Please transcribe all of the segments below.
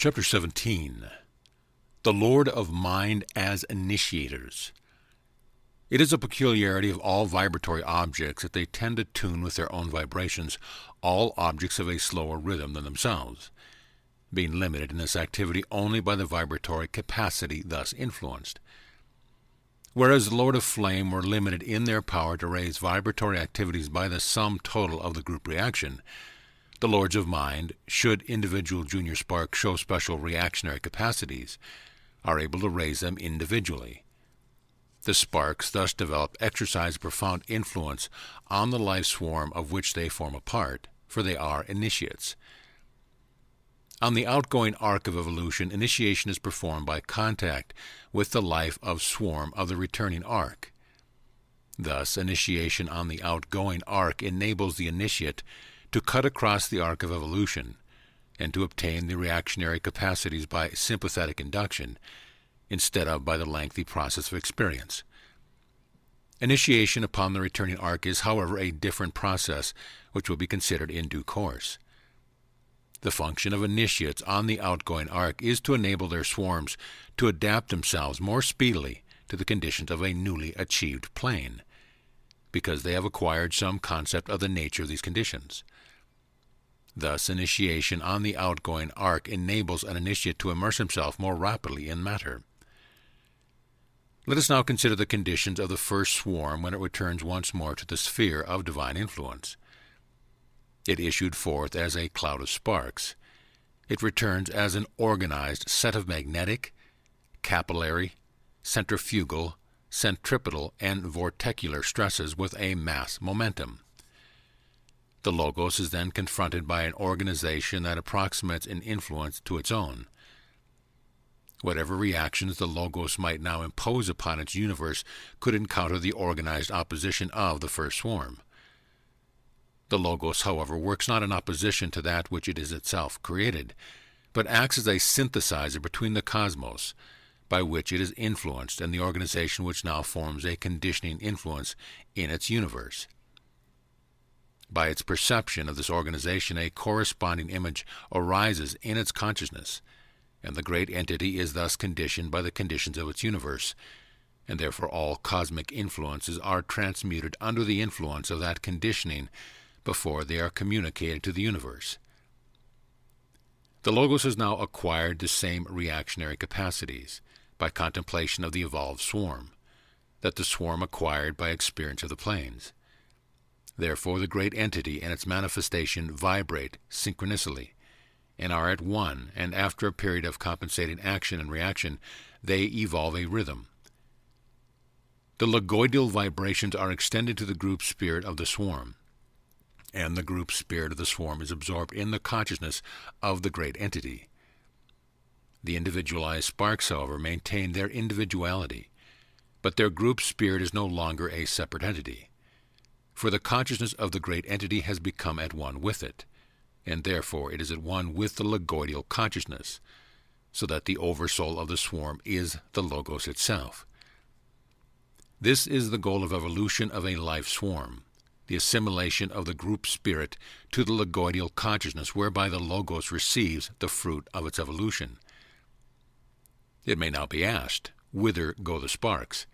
Chapter 17. The Lord of Mind as Initiators. It is a peculiarity of all vibratory objects that they tend to tune with their own vibrations all objects of a slower rhythm than themselves, being limited in this activity only by the vibratory capacity thus influenced. Whereas the Lord of Flame were limited in their power to raise vibratory activities by the sum total of the group reaction, the Lords of Mind, should individual junior sparks show special reactionary capacities, are able to raise them individually. The sparks thus develop exercise profound influence on the life swarm of which they form a part, for they are initiates. On the outgoing arc of evolution, initiation is performed by contact with the life of swarm of the returning arc. Thus, initiation on the outgoing arc enables the initiate to cut across the arc of evolution, and to obtain the reactionary capacities by sympathetic induction, instead of by the lengthy process of experience. Initiation upon the returning arc is, however, a different process, which will be considered in due course. The function of initiates on the outgoing arc is to enable their swarms to adapt themselves more speedily to the conditions of a newly achieved plane, because they have acquired some concept of the nature of these conditions. Thus, initiation on the outgoing arc enables an initiate to immerse himself more rapidly in matter. Let us now consider the conditions of the first swarm when it returns once more to the sphere of divine influence. It issued forth as a cloud of sparks. It returns as an organized set of magnetic, capillary, centrifugal, centripetal, and vorticular stresses with a mass momentum. The Logos is then confronted by an organization that approximates in influence to its own. Whatever reactions the Logos might now impose upon its universe could encounter the organized opposition of the first swarm. The Logos, however, works not in opposition to that which it is itself created, but acts as a synthesizer between the cosmos, by which it is influenced, and the organization which now forms a conditioning influence in its universe. By its perception of this organization, a corresponding image arises in its consciousness, and the great entity is thus conditioned by the conditions of its universe, and therefore all cosmic influences are transmuted under the influence of that conditioning before they are communicated to the universe. The Logos has now acquired the same reactionary capacities by contemplation of the evolved swarm that the swarm acquired by experience of the planes. Therefore the great entity and its manifestation vibrate synchronously, and are at one, and after a period of compensating action and reaction, they evolve a rhythm. The logoidal vibrations are extended to the group spirit of the swarm, and the group spirit of the swarm is absorbed in the consciousness of the great entity. The individualized sparks, however, maintain their individuality, but their group spirit is no longer a separate entity, for the consciousness of the great entity has become at one with it, and therefore it is at one with the logoidal consciousness, so that the oversoul of the swarm is the Logos itself. This is the goal of evolution of a life swarm, the assimilation of the group spirit to the logoidal consciousness, whereby the Logos receives the fruit of its evolution. It may now be asked, whither go the sparks?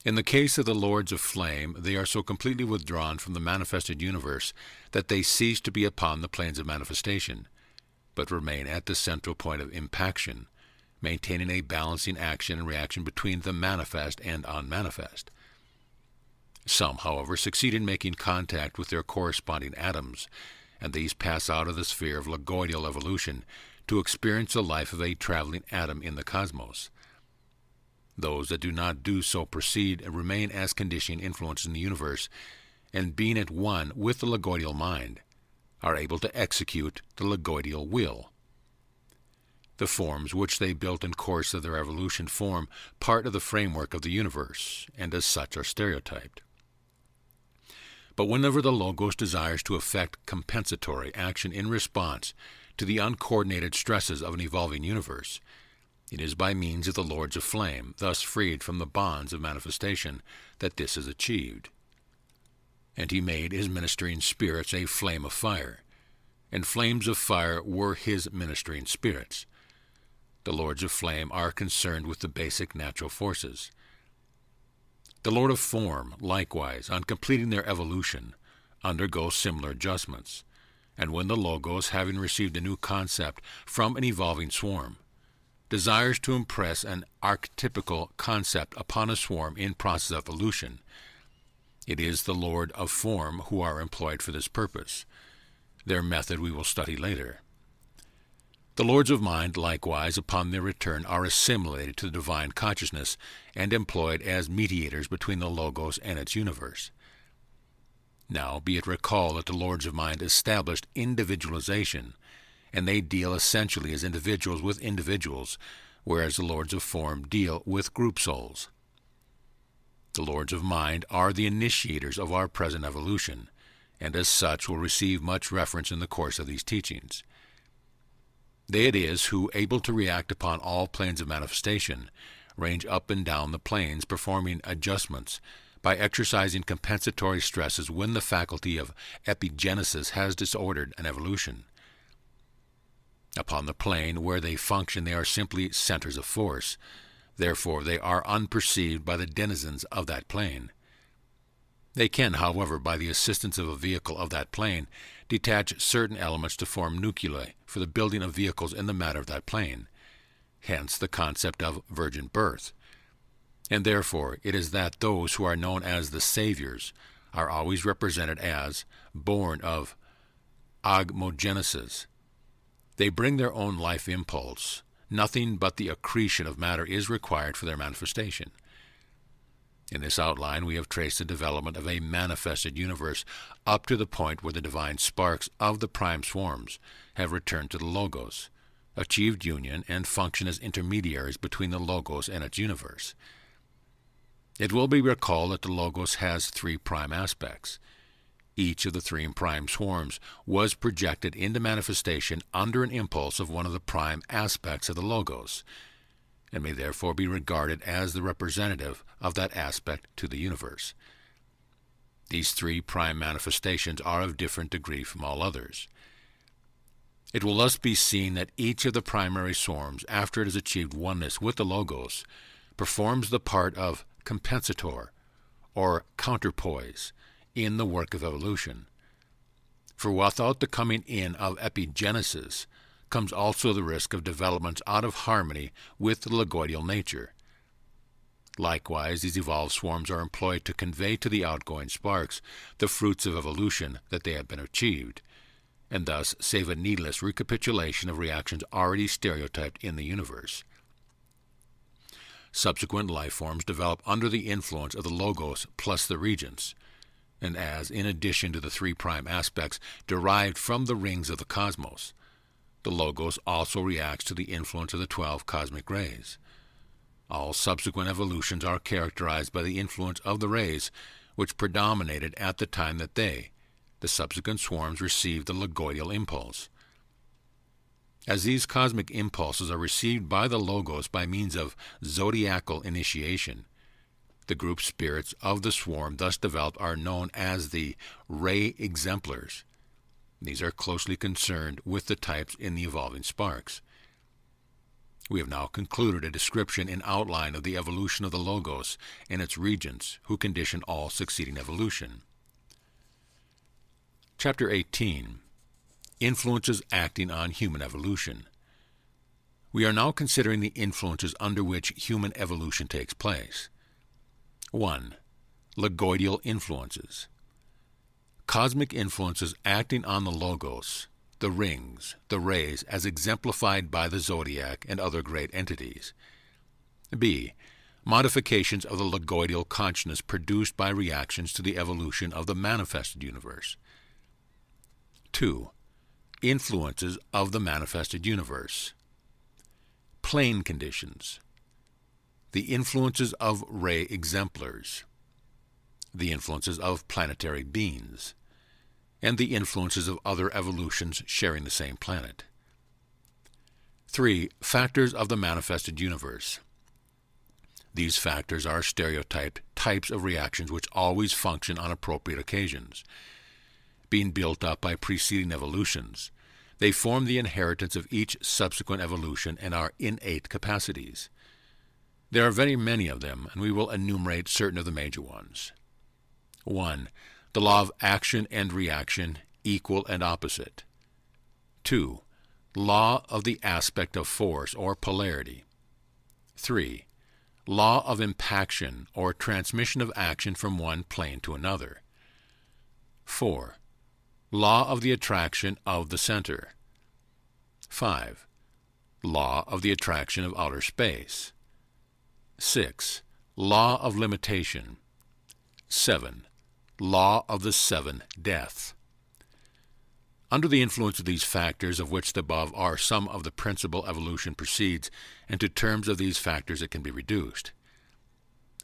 In the case of the Lords of Flame, they are so completely withdrawn from the manifested universe that they cease to be upon the planes of manifestation, but remain at the central point of impaction, maintaining a balancing action and reaction between the manifest and unmanifest. Some, however, succeed in making contact with their corresponding atoms, and these pass out of the sphere of logoidal evolution to experience the life of a traveling atom in the cosmos. Those that do not do so proceed and remain as conditioning influences in the universe, and being at one with the logoidal mind, are able to execute the logoidal will. The forms which they built in course of their evolution form part of the framework of the universe, and as such are stereotyped. But whenever the Logos desires to effect compensatory action in response to the uncoordinated stresses of an evolving universe, it is by means of the Lords of Flame, thus freed from the bonds of manifestation, that this is achieved. And he made his ministering spirits a flame of fire, and flames of fire were his ministering spirits. The lords of flame are concerned with the basic natural forces. The Lord of Form, likewise, on completing their evolution, undergo similar adjustments, and when the Logos, having received a new concept from an evolving swarm, desires to impress an archetypical concept upon a swarm in process of evolution, it is the Lord of Form who are employed for this purpose. Their method we will study later. The lords of mind, likewise, upon their return, are assimilated to the divine consciousness and employed as mediators between the Logos and its universe. Now, be it recalled that the lords of mind established individualization, and they deal essentially as individuals with individuals, whereas the lords of form deal with group souls. The lords of mind are the initiators of our present evolution, and as such will receive much reference in the course of these teachings. They it is who, able to react upon all planes of manifestation, range up and down the planes, performing adjustments by exercising compensatory stresses when the faculty of epigenesis has disordered an evolution. Upon the plane where they function, they are simply centers of force. Therefore, they are unperceived by the denizens of that plane. They can, however, by the assistance of a vehicle of that plane, detach certain elements to form nuclei for the building of vehicles in the matter of that plane. Hence the concept of virgin birth. And therefore it is that those who are known as the saviors are always represented as born of ogmogenesis. They bring their own life impulse. Nothing but the accretion of matter is required for their manifestation. In this outline, we have traced the development of a manifested universe up to the point where the divine sparks of the prime swarms have returned to the Logos, achieved union, and function as intermediaries between the Logos and its universe. It will be recalled that the Logos has three prime aspects. Each of the three prime swarms was projected into manifestation under an impulse of one of the prime aspects of the Logos, and may therefore be regarded as the representative of that aspect to the universe. These three prime manifestations are of different degree from all others. It will thus be seen that each of the primary swarms, after it has achieved oneness with the Logos, performs the part of compensator, or counterpoise, in the work of evolution. For without the coming in of epigenesis comes also the risk of developments out of harmony with the logoidal nature. Likewise, these evolved swarms are employed to convey to the outgoing sparks the fruits of evolution that they have been achieved, and thus save a needless recapitulation of reactions already stereotyped in the universe. Subsequent life forms develop under the influence of the Logos plus the regents, and as, in addition to the three prime aspects derived from the rings of the cosmos, the Logos also reacts to the influence of the 12 cosmic rays. All subsequent evolutions are characterized by the influence of the rays which predominated at the time that they, the subsequent swarms, received the logoidal impulse. As these cosmic impulses are received by the Logos by means of zodiacal initiation, the group spirits of the swarm thus developed are known as the ray exemplars. These are closely concerned with the types in the evolving sparks. We have now concluded a description in outline of the evolution of the Logos and its regents, who condition all succeeding evolution. Chapter 18. Influences acting on human evolution. We are now considering the influences under which human evolution takes place. 1. Logoidal influences. Cosmic influences acting on the Logos, the rings, the rays, as exemplified by the zodiac and other great entities. B. Modifications of the logoidal consciousness produced by reactions to the evolution of the manifested universe. 2. Influences of the manifested universe. Plane conditions. The influences of ray exemplars. The influences of planetary beings, and the influences of other evolutions sharing the same planet. 3. Factors of the manifested universe. These factors are stereotyped types of reactions which always function on appropriate occasions, being built up by preceding evolutions, They form the inheritance of each subsequent evolution and are innate capacities. There are very many of them, and we will enumerate certain of the major ones. 1. The law of action and reaction, equal and opposite. 2. Law of the aspect of force or polarity. 3. Law of impaction or transmission of action from one plane to another. 4. Law of the attraction of the center. 5. Law of the attraction of outer space. 6. Law of limitation. 7. Law of the seven deaths. Under the influence of these factors, of which the above are some of the principal, evolution proceeds, and to terms of these factors it can be reduced.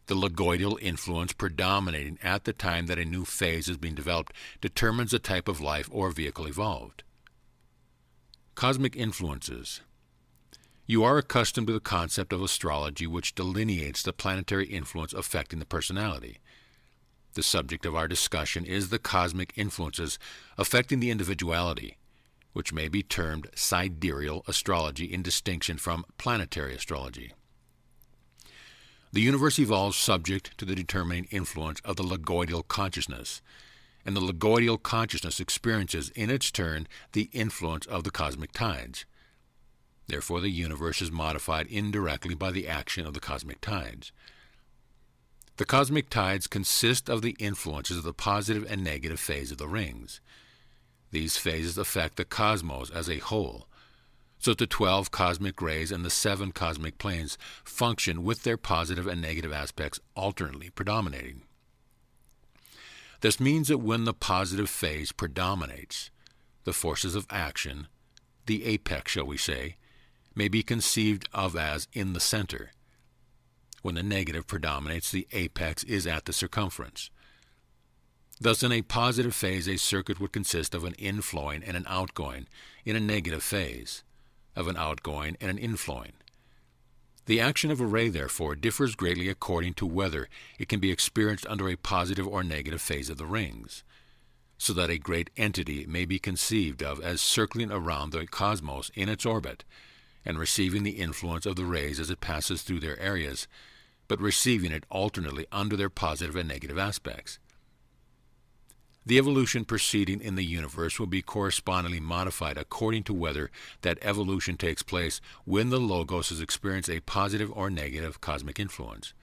The logoidal influence predominating at the time that a new phase is being developed determines the type of life or vehicle evolved. Cosmic influences. You are accustomed to the concept of astrology, which delineates the planetary influence affecting the personality. The subject of our discussion is the cosmic influences affecting the individuality, which may be termed sidereal astrology in distinction from planetary astrology. The universe evolves subject to the determining influence of the logoidal consciousness, and the logoidal consciousness experiences in its turn the influence of the cosmic tides. Therefore, the universe is modified indirectly by the action of the cosmic tides. The cosmic tides consist of the influences of the positive and negative phase of the rings. These phases affect the cosmos as a whole, so that the 12 cosmic rays and the 7 cosmic planes function with their positive and negative aspects alternately predominating. This means that when the positive phase predominates, the forces of action, the apex, shall we say, may be conceived of as in the center. When the negative predominates, the apex is at the circumference. Thus, in a positive phase, a circuit would consist of an inflowing and an outgoing in a negative phase, of an outgoing and an inflowing. The action of a ray, therefore, differs greatly according to whether it can be experienced under a positive or negative phase of the rings, so that a great entity may be conceived of as circling around the cosmos in its orbit, and receiving the influence of the rays as it passes through their areas, but receiving it alternately under their positive and negative aspects. The evolution proceeding in the universe will be correspondingly modified according to whether that evolution takes place when the Logos has experienced a positive or negative cosmic influence.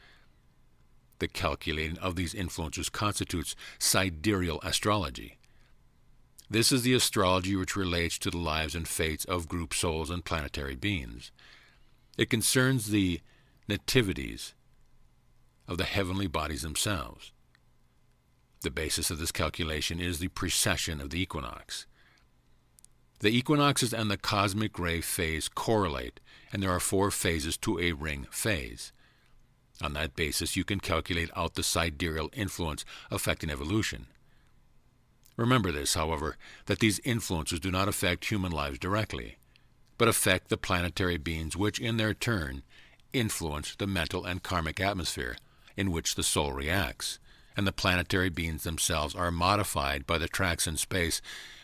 The calculating of these influences constitutes sidereal astrology. This is the astrology which relates to the lives and fates of group souls and planetary beings. It concerns the nativities of the heavenly bodies themselves. The basis of this calculation is the precession of the equinox. The equinoxes and the cosmic ray phase correlate, and there are 4 phases to a ring phase. On that basis, you can calculate out the sidereal influence affecting evolution. Remember this, however, that these influences do not affect human lives directly, but affect the planetary beings which, in their turn, influence the mental and karmic atmosphere in which the soul reacts, and the planetary beings themselves are modified by the tracks in space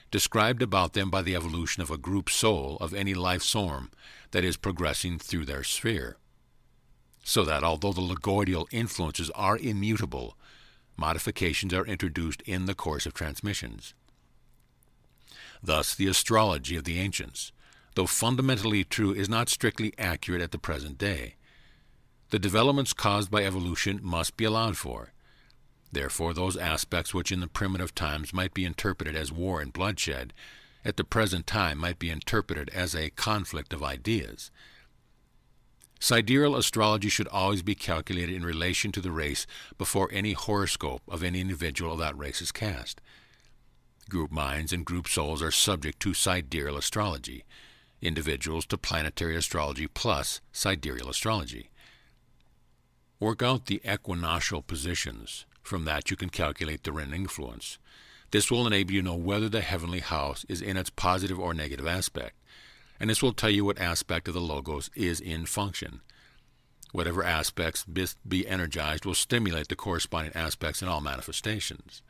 described about them by the evolution of a group soul of any life form that is progressing through their sphere. So that, although the logoidal influences are immutable, modifications are introduced in the course of transmissions. Thus, the astrology of the ancients, though fundamentally true, is not strictly accurate at the present day. The developments caused by evolution must be allowed for. Therefore, those aspects which in the primitive times might be interpreted as war and bloodshed, at the present time might be interpreted as a conflict of ideas. Sidereal astrology should always be calculated in relation to the race before any horoscope of any individual of that race is cast. Group minds and group souls are subject to sidereal astrology, individuals to planetary astrology plus sidereal astrology. Work out the equinoctial positions. From that you can calculate the ring influence. This will enable you to know whether the heavenly house is in its positive or negative aspect, and this will tell you what aspect of the Logos is in function. Whatever aspects be energized will stimulate the corresponding aspects in all manifestations.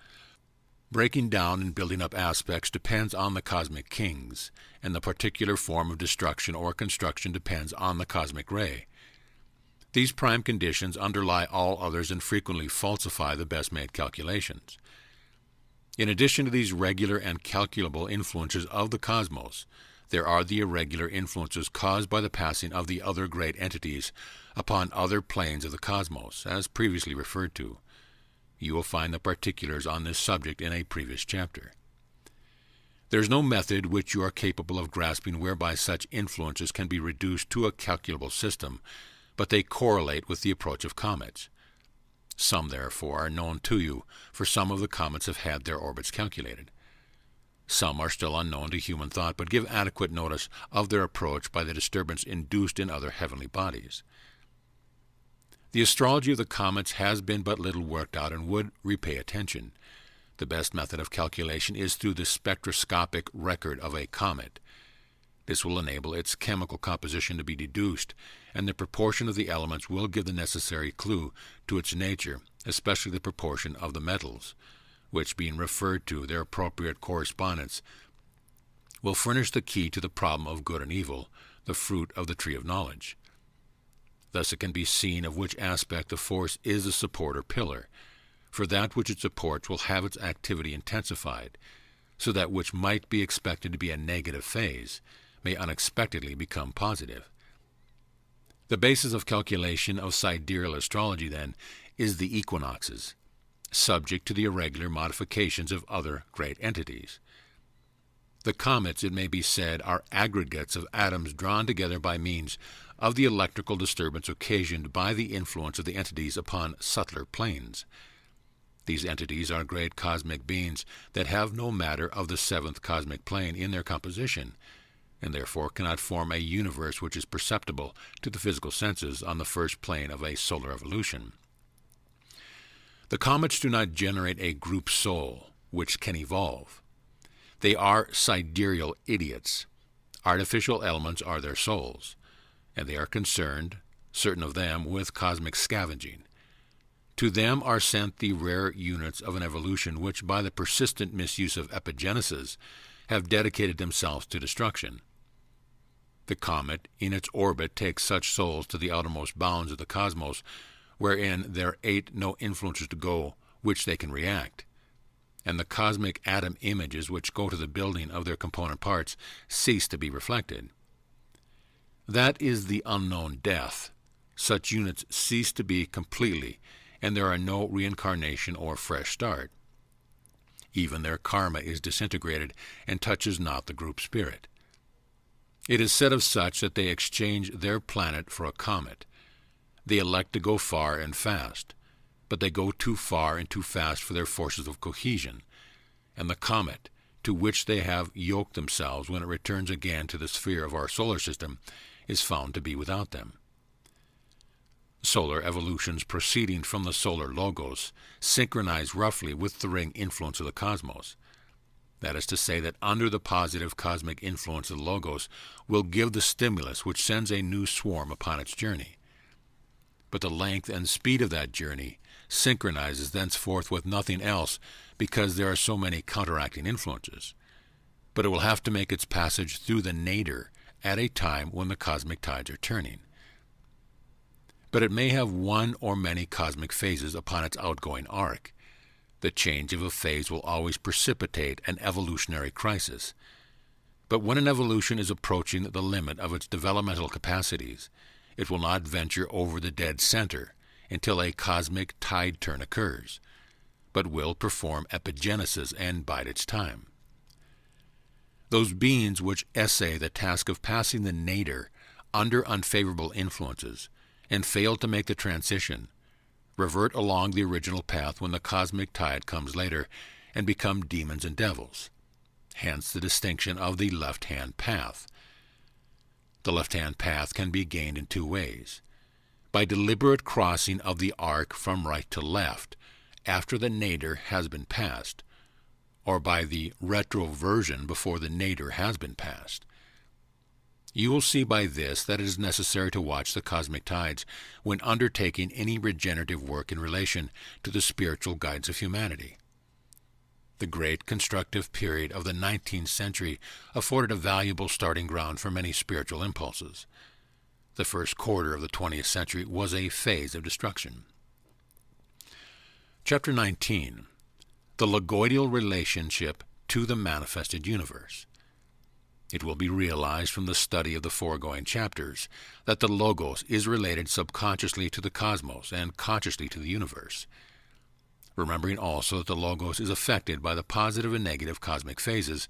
Breaking down and building up aspects depends on the cosmic kings, and the particular form of destruction or construction depends on the cosmic ray. These prime conditions underlie all others and frequently falsify the best-made calculations. In addition to these regular and calculable influences of the cosmos, there are the irregular influences caused by the passing of the other great entities upon other planes of the cosmos, as previously referred to. You will find the particulars on this subject in a previous chapter. There is no method which you are capable of grasping whereby such influences can be reduced to a calculable system, but they correlate with the approach of comets. Some, therefore, are known to you, for some of the comets have had their orbits calculated. Some are still unknown to human thought, but give adequate notice of their approach by the disturbance induced in other heavenly bodies. The astrology of the comets has been but little worked out and would repay attention. The best method of calculation is through the spectroscopic record of a comet. This will enable its chemical composition to be deduced, and the proportion of the elements will give the necessary clue to its nature, especially the proportion of the metals, which, being referred to their appropriate correspondence, will furnish the key to the problem of good and evil, the fruit of the tree of knowledge. Thus it can be seen of which aspect the force is the support or pillar, for that which it supports will have its activity intensified, so that which might be expected to be a negative phase may unexpectedly become positive. The basis of calculation of sidereal astrology, then, is the equinoxes, subject to the irregular modifications of other great entities. The comets, it may be said, are aggregates of atoms drawn together by means of the electrical disturbance occasioned by the influence of the entities upon subtler planes. These entities are great cosmic beings that have no matter of the seventh cosmic plane in their composition, and therefore cannot form a universe which is perceptible to the physical senses on the first plane of a solar evolution. The comets do not generate a group soul which can evolve. They are sidereal idiots. Artificial elements are their souls, and they are concerned, certain of them, with cosmic scavenging. To them are sent the rare units of an evolution which, by the persistent misuse of epigenesis, have dedicated themselves to destruction. The comet, in its orbit, takes such souls to the outermost bounds of the cosmos, wherein there ain't no influences to go which they can react, and the cosmic atom images which go to the building of their component parts cease to be reflected. That is the unknown death. Such units cease to be completely, and there are no reincarnation or fresh start. Even their karma is disintegrated and touches not the group spirit. It is said of such that they exchange their planet for a comet. They elect to go far and fast, but they go too far and too fast for their forces of cohesion, and the comet, to which they have yoked themselves when it returns again to the sphere of our solar system, is found to be without them. Solar evolutions proceeding from the solar logos synchronize roughly with the ring influence of the cosmos. That is to say that under the positive cosmic influence of the logos will give the stimulus which sends a new swarm upon its journey. But the length and speed of that journey synchronizes thenceforth with nothing else because there are so many counteracting influences. But it will have to make its passage through the nadir at a time when the cosmic tides are turning. But it may have one or many cosmic phases upon its outgoing arc. The change of a phase will always precipitate an evolutionary crisis. But when an evolution is approaching the limit of its developmental capacities, it will not venture over the dead center until a cosmic tide turn occurs, but will perform epigenesis and bide its time. Those beings which essay the task of passing the nadir under unfavorable influences and fail to make the transition revert along the original path when the cosmic tide comes later and become demons and devils. Hence the distinction of the left-hand path. The left-hand path can be gained in two ways: by deliberate crossing of the arc from right to left after the nadir has been passed, or by the retroversion before the nadir has been passed. You will see by this that it is necessary to watch the cosmic tides when undertaking any regenerative work in relation to the spiritual guides of humanity. The great constructive period of the 19th century afforded a valuable starting ground for many spiritual impulses. The first quarter of the 20th century was a phase of destruction. Chapter 19. The Logoidal Relationship to the Manifested Universe. It will be realized from the study of the foregoing chapters that the Logos is related subconsciously to the cosmos and consciously to the universe. Remembering also that the Logos is affected by the positive and negative cosmic phases,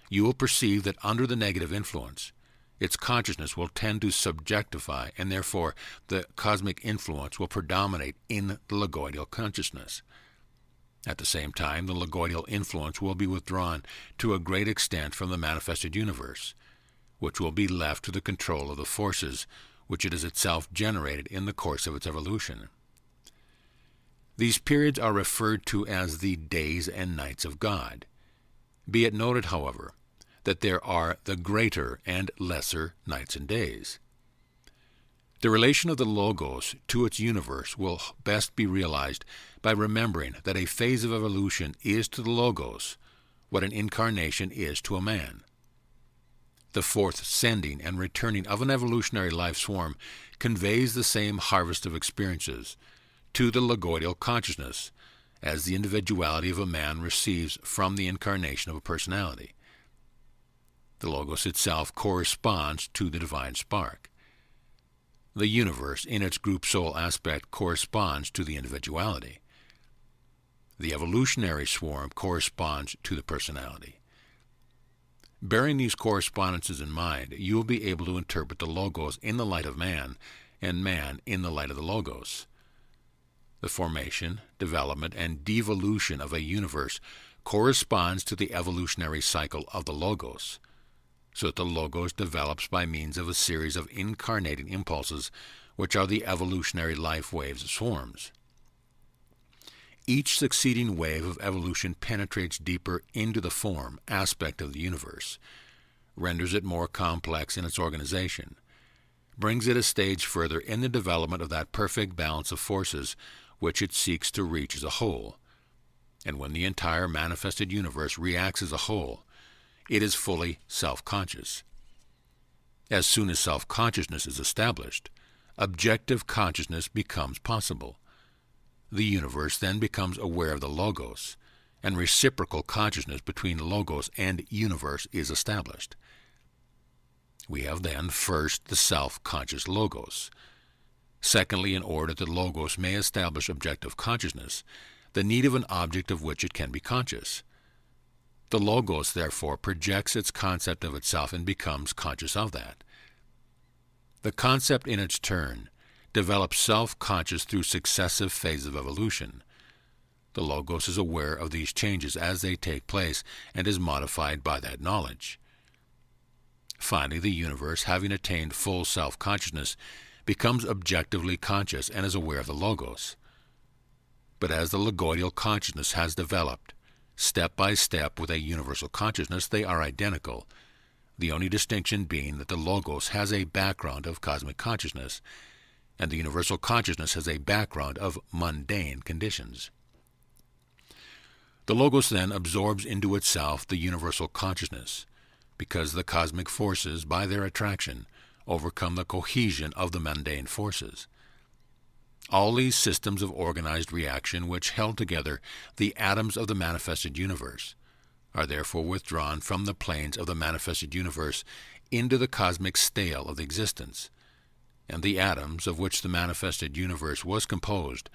you will perceive that under the negative influence, its consciousness will tend to subjectify, and therefore the cosmic influence will predominate in the Logoidal consciousness. At the same time, the Logoidal influence will be withdrawn to a great extent from the manifested universe, which will be left to the control of the forces which it has itself generated in the course of its evolution. These periods are referred to as the days and nights of God. Be it noted, however, that there are the greater and lesser nights and days. The relation of the Logos to its universe will best be realized by remembering that a phase of evolution is to the Logos what an incarnation is to a man. The fourth sending and returning of an evolutionary life swarm conveys the same harvest of experiences to the Logoidal consciousness as the individuality of a man receives from the incarnation of a personality. The Logos itself corresponds to the divine spark. The universe, in its group soul aspect, corresponds to the individuality. The evolutionary swarm corresponds to the personality. Bearing these correspondences in mind, you will be able to interpret the Logos in the light of man, and man in the light of the Logos. The formation, development, and devolution of a universe corresponds to the evolutionary cycle of the Logos, so that the Logos develops by means of a series of incarnating impulses, which are the evolutionary life waves of swarms. Each succeeding wave of evolution penetrates deeper into the form aspect of the universe, renders it more complex in its organization, brings it a stage further in the development of that perfect balance of forces which it seeks to reach as a whole. And when the entire manifested universe reacts as a whole, it is fully self-conscious. As soon as self-consciousness is established, objective consciousness becomes possible. The universe then becomes aware of the Logos, and reciprocal consciousness between Logos and universe is established. We have then, first, the self-conscious Logos. Secondly, in order that the Logos may establish objective consciousness, the need of an object of which it can be conscious. The Logos, therefore, projects its concept of itself and becomes conscious of that. The concept, in its turn, develops self-conscious through successive phases of evolution. The Logos is aware of these changes as they take place and is modified by that knowledge. Finally, the universe, having attained full self-consciousness, becomes objectively conscious and is aware of the Logos. But as the Logoidal consciousness has developed, step by step with a universal consciousness, they are identical, the only distinction being that the Logos has a background of cosmic consciousness, and the universal consciousness has a background of mundane conditions. The Logos then absorbs into itself the universal consciousness, because the cosmic forces, by their attraction, overcome the cohesion of the mundane forces. All these systems of organized reaction which held together the atoms of the manifested universe are therefore withdrawn from the planes of the manifested universe into the cosmic scale of existence, and the atoms of which the manifested universe was composed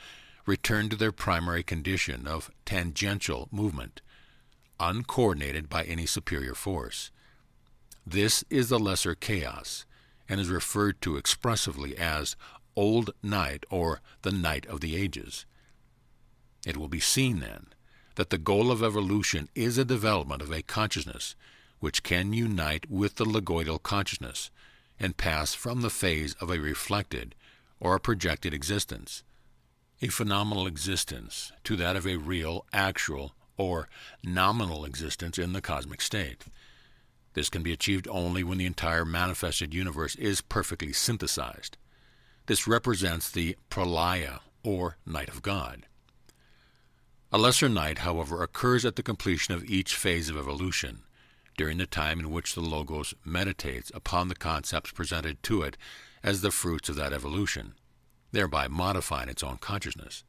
return to their primary condition of tangential movement, uncoordinated by any superior force. This is the lesser chaos, and is referred to expressively as Old Night or the Night of the Ages. It will be seen, then, that the goal of evolution is a development of a consciousness which can unite with the Logoidal consciousness and pass from the phase of a reflected or a projected existence, a phenomenal existence, to that of a real, actual, or nominal existence in the cosmic state. This can be achieved only when the entire manifested universe is perfectly synthesized. This represents the pralaya, or night of God. A lesser night, however, occurs at the completion of each phase of evolution, during the time in which the Logos meditates upon the concepts presented to it as the fruits of that evolution, thereby modifying its own consciousness.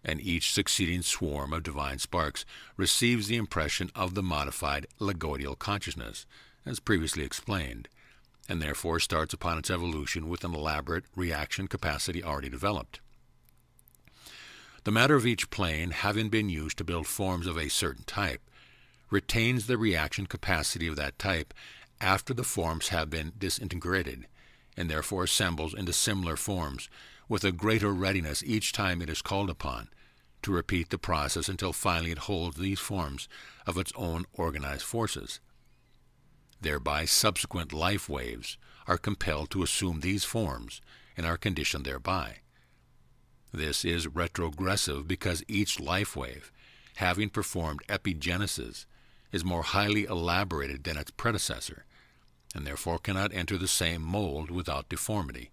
And each succeeding swarm of divine sparks receives the impression of the modified logoidal consciousness, as previously explained, and therefore starts upon its evolution with an elaborate reaction capacity already developed. The matter of each plane, having been used to build forms of a certain type, retains the reaction capacity of that type after the forms have been disintegrated, and therefore assembles into similar forms with a greater readiness each time it is called upon to repeat the process until finally it holds these forms of its own organized forces. Thereby subsequent life waves are compelled to assume these forms and are conditioned thereby. This is retrogressive because each life wave, having performed epigenesis, is more highly elaborated than its predecessor, and therefore cannot enter the same mold without deformity.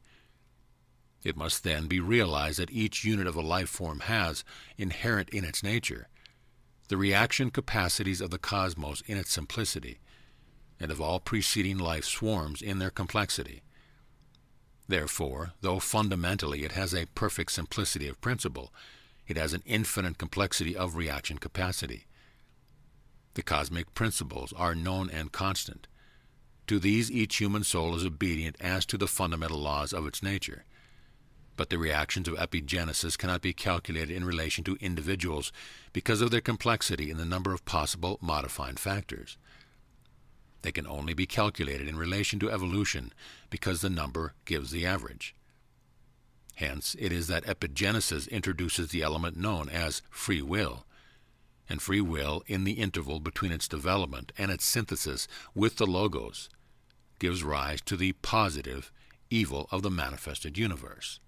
It must then be realized that each unit of a life form has, inherent in its nature, the reaction capacities of the cosmos in its simplicity, and of all preceding life swarms in their complexity. Therefore, though fundamentally it has a perfect simplicity of principle, it has an infinite complexity of reaction capacity. The cosmic principles are known and constant. To these each human soul is obedient as to the fundamental laws of its nature. But the reactions of epigenesis cannot be calculated in relation to individuals because of their complexity in the number of possible modifying factors. They can only be calculated in relation to evolution because the number gives the average. Hence, it is that epigenesis introduces the element known as free will, and free will in the interval between its development and its synthesis with the Logos gives rise to the positive evil of the manifested universe.